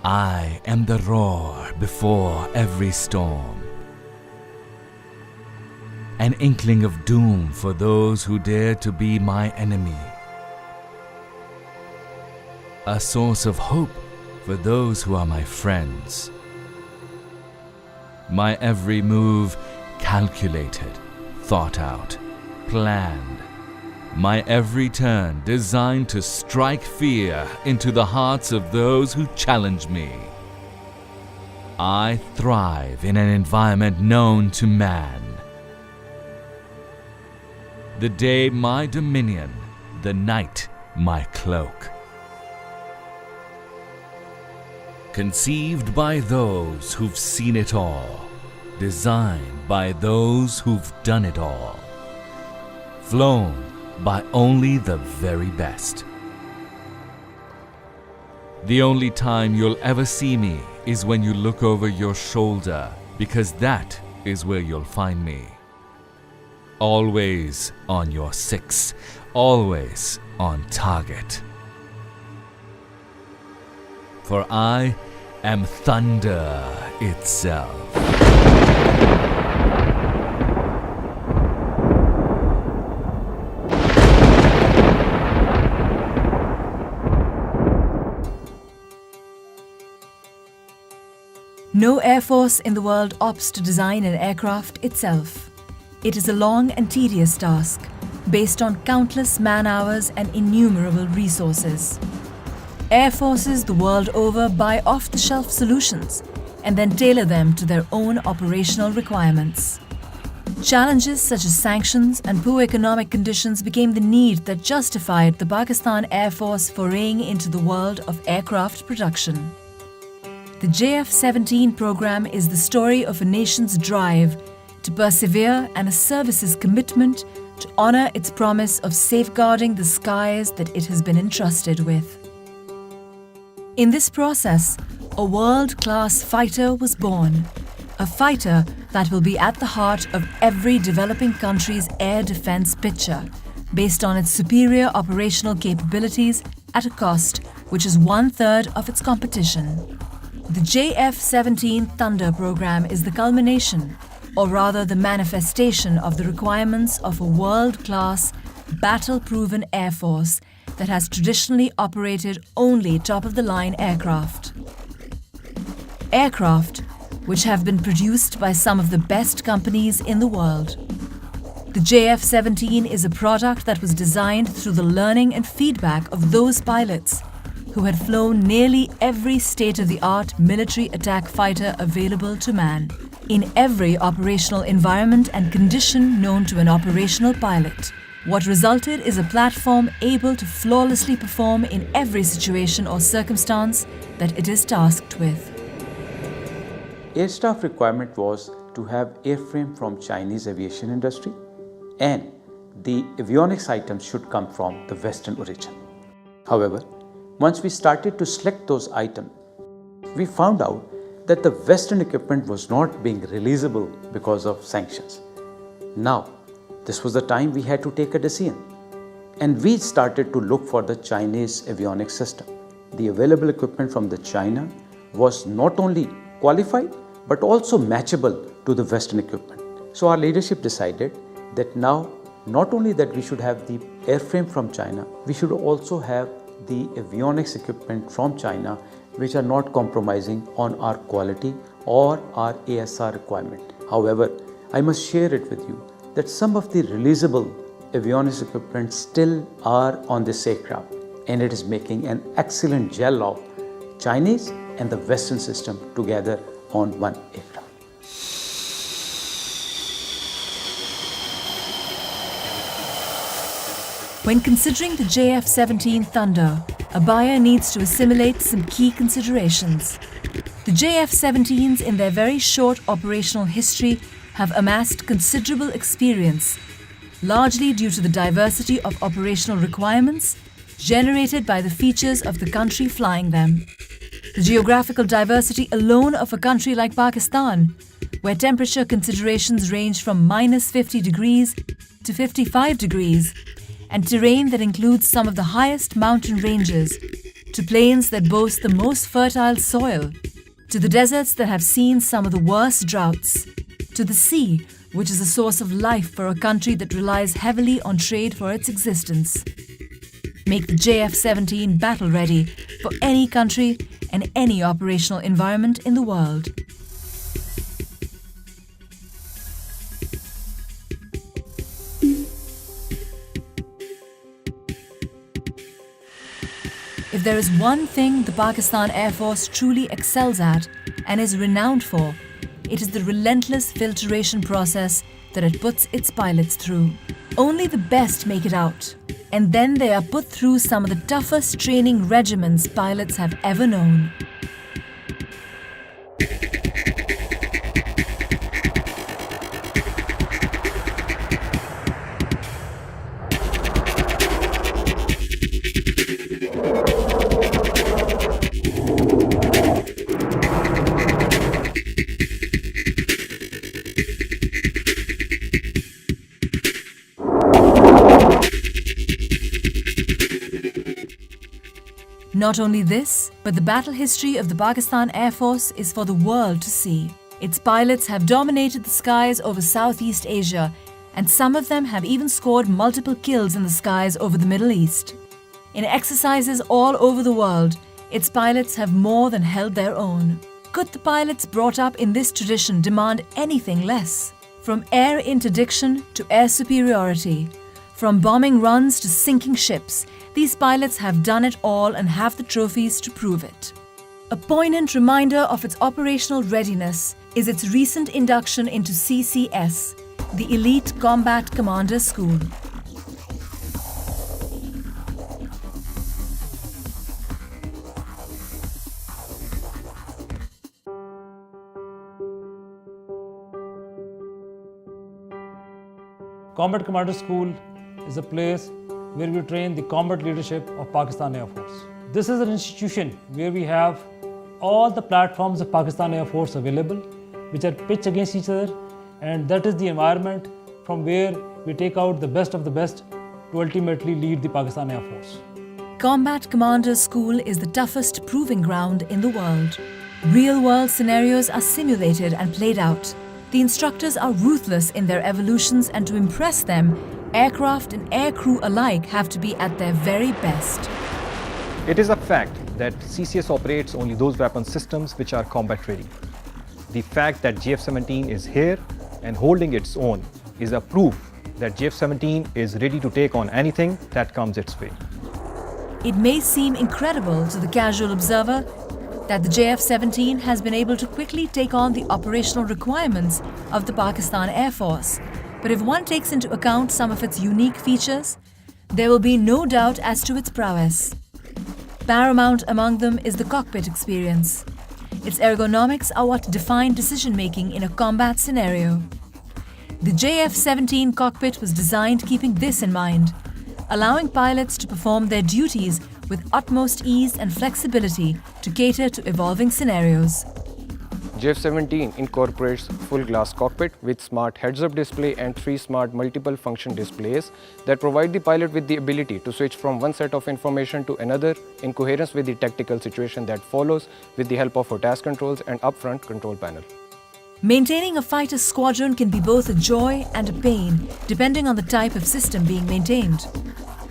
I am the roar before every storm, an inkling of doom for those who dare to be my enemy, a source of hope for those who are my friends. My every move calculated, thought out, planned. My every turn designed to strike fear into the hearts of those who challenge me. I thrive in an environment known to man. The day my dominion, the night my cloak. Conceived by those who've seen it all, designed by those who've done it all, flown by only the very best. The only time you'll ever see me is when you look over your shoulder, because that is where you'll find me. Always on your six, always on target. For I am thunder itself. No air force in the world opts to design an aircraft itself. It is a long and tedious task, based on countless man-hours and innumerable resources. Air forces the world over buy off-the-shelf solutions and then tailor them to their own operational requirements. Challenges such as sanctions and poor economic conditions became the need that justified the Pakistan Air Force foraying into the world of aircraft production. The JF-17 program is the story of a nation's drive to persevere and a service's commitment to honor its promise of safeguarding the skies that it has been entrusted with. In this process, a world-class fighter was born, a fighter that will be at the heart of every developing country's air defense picture, based on its superior operational capabilities at a cost which is 1/3 of its competition. The JF-17 Thunder program is the culmination, or rather the manifestation of the requirements of a world-class, battle-proven air force that has traditionally operated only top-of-the-line aircraft. Aircraft which have been produced by some of the best companies in the world. The JF-17 is a product that was designed through the learning and feedback of those pilots who had flown nearly every state-of-the-art military attack fighter available to man, in every operational environment and condition known to an operational pilot. What resulted is a platform able to flawlessly perform in every situation or circumstance that it is tasked with. Air staff requirement was to have airframe from Chinese aviation industry, and the avionics items should come from the Western origin. However, once we started to select those items, we found out that the Western equipment was not being releasable because of sanctions. Now, this was the time we had to take a decision, and we started to look for the Chinese avionics system. The available equipment from the China was not only qualified but also matchable to the Western equipment. So our leadership decided that now not only that we should have the airframe from China, we should also have the avionics equipment from China, which are not compromising on our quality or our ASR requirement. However, I must share it with you that some of the releasable avionics equipment still are on this aircraft, and it is making an excellent gel of Chinese and the Western system together on one aircraft. When considering the JF-17 Thunder, a buyer needs to assimilate some key considerations. The JF-17s in their very short operational history have amassed considerable experience, largely due to the diversity of operational requirements generated by the features of the country flying them. The geographical diversity alone of a country like Pakistan, where temperature considerations range from -50 degrees to 55 degrees, and terrain that includes some of the highest mountain ranges, to plains that boast the most fertile soil, to the deserts that have seen some of the worst droughts, to the sea, which is a source of life for a country that relies heavily on trade for its existence. Make the JF-17 battle ready for any country and any operational environment in the world. If there is one thing the Pakistan Air Force truly excels at and is renowned for, it is the relentless filtration process that it puts its pilots through. Only the best make it out, and then they are put through some of the toughest training regimens pilots have ever known. Not only this, but the battle history of the Pakistan Air Force is for the world to see. Its pilots have dominated the skies over Southeast Asia, and some of them have even scored multiple kills in the skies over the Middle East. In exercises all over the world, its pilots have more than held their own. Could the pilots brought up in this tradition demand anything less? From air interdiction to air superiority, from bombing runs to sinking ships, these pilots have done it all and have the trophies to prove it. A poignant reminder of its operational readiness is its recent induction into CCS, the Elite Combat Commander School. Combat Commander School is a place where we train the combat leadership of Pakistan Air Force. This is an institution where we have all the platforms of Pakistan Air Force available, which are pitched against each other, and that is the environment from where we take out the best of the best to ultimately lead the Pakistan Air Force. Combat Commander's School is the toughest proving ground in the world. Real-world scenarios are simulated and played out. The instructors are ruthless in their evolutions, and to impress them, aircraft and aircrew alike have to be at their very best. It is a fact that CCS operates only those weapon systems which are combat ready. The fact that JF-17 is here and holding its own is a proof that JF-17 is ready to take on anything that comes its way. It may seem incredible to the casual observer that the JF-17 has been able to quickly take on the operational requirements of the Pakistan Air Force. But if one takes into account some of its unique features, there will be no doubt as to its prowess. Paramount among them is the cockpit experience. Its ergonomics are what define decision-making in a combat scenario. The JF-17 cockpit was designed keeping this in mind, allowing pilots to perform their duties with utmost ease and flexibility to cater to evolving scenarios. JF-17 incorporates full glass cockpit with smart heads-up display and 3 smart multiple function displays that provide the pilot with the ability to switch from one set of information to another in coherence with the tactical situation that follows with the help of a task controls and upfront control panel. Maintaining a fighter squadron can be both a joy and a pain, depending on the type of system being maintained.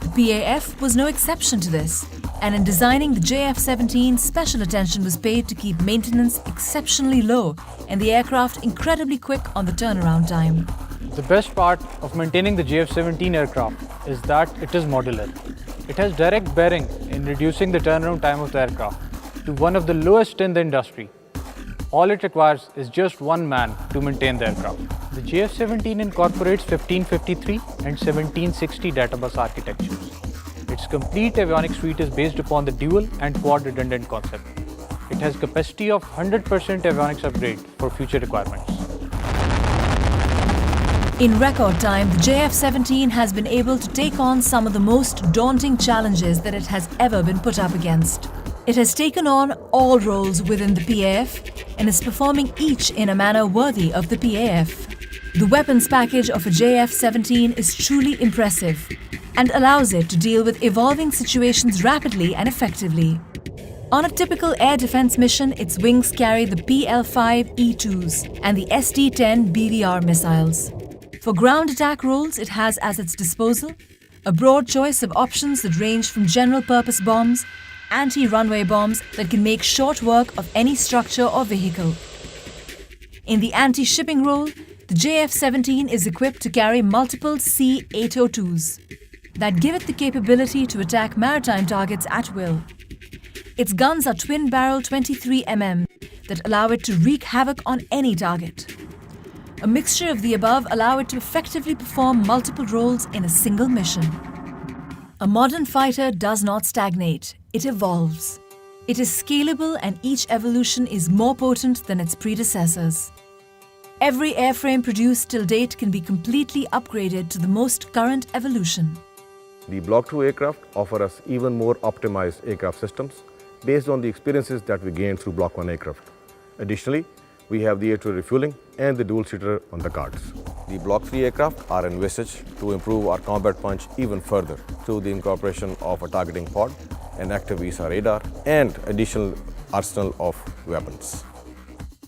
The PAF was no exception to this, and in designing the JF-17, special attention was paid to keep maintenance exceptionally low and the aircraft incredibly quick on the turnaround time. The best part of maintaining the JF-17 aircraft is that it is modular. It has direct bearing in reducing the turnaround time of the aircraft to one of the lowest in the industry. All it requires is just one man to maintain the aircraft. The JF-17 incorporates 1553 and 1760 databus architectures. Its complete avionics suite is based upon the dual and quad redundant concept. It has capacity of 100% avionics upgrade for future requirements. In record time, the JF-17 has been able to take on some of the most daunting challenges that it has ever been put up against. It has taken on all roles within the PAF and is performing each in a manner worthy of the PAF. The weapons package of a JF-17 is truly impressive. and allows it to deal with evolving situations rapidly and effectively. On a typical air defense mission, its wings carry the PL-5E2s and the SD-10 BVR missiles. For ground attack roles, it has as its disposal a broad choice of options that range from general-purpose bombs, anti-runway bombs that can make short work of any structure or vehicle. In the anti-shipping role, the JF-17 is equipped to carry multiple C-802s that give it the capability to attack maritime targets at will. Its guns are twin-barrel 23mm that allow it to wreak havoc on any target. A mixture of the above allow it to effectively perform multiple roles in a single mission. A modern fighter does not stagnate, it evolves. It is scalable and each evolution is more potent than its predecessors. Every airframe produced till date can be completely upgraded to the most current evolution. The Block 2 aircraft offer us even more optimized aircraft systems based on the experiences that we gained through Block 1 aircraft. Additionally, we have the air-to-air refueling and the dual-seater on the cards. The Block 3 aircraft are envisaged to improve our combat punch even further through the incorporation of a targeting pod, an active VISA radar, and additional arsenal of weapons.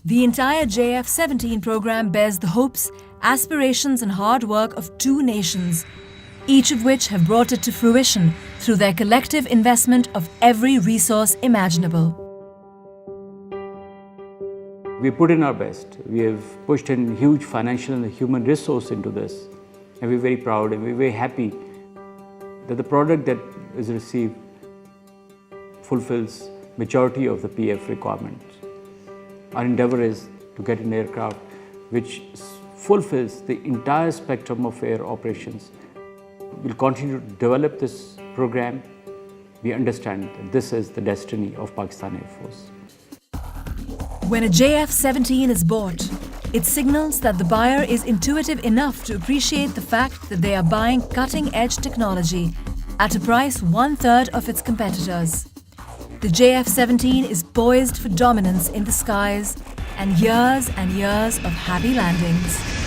The entire JF-17 program bears the hopes, aspirations and hard work of two nations, each of which have brought it to fruition through their collective investment of every resource imaginable. We put in our best. We have pushed in huge financial and human resource into this. And we're very proud and we're very happy that the product that is received fulfills majority of the PF requirements. Our endeavor is to get an aircraft which fulfills the entire spectrum of air operations. We'll continue to develop this program. We understand that this is the destiny of Pakistan Air Force. When a JF-17 is bought, it signals that the buyer is intuitive enough to appreciate the fact that they are buying cutting-edge technology at a price 1/3 of its competitors. The JF-17 is poised for dominance in the skies and years of happy landings.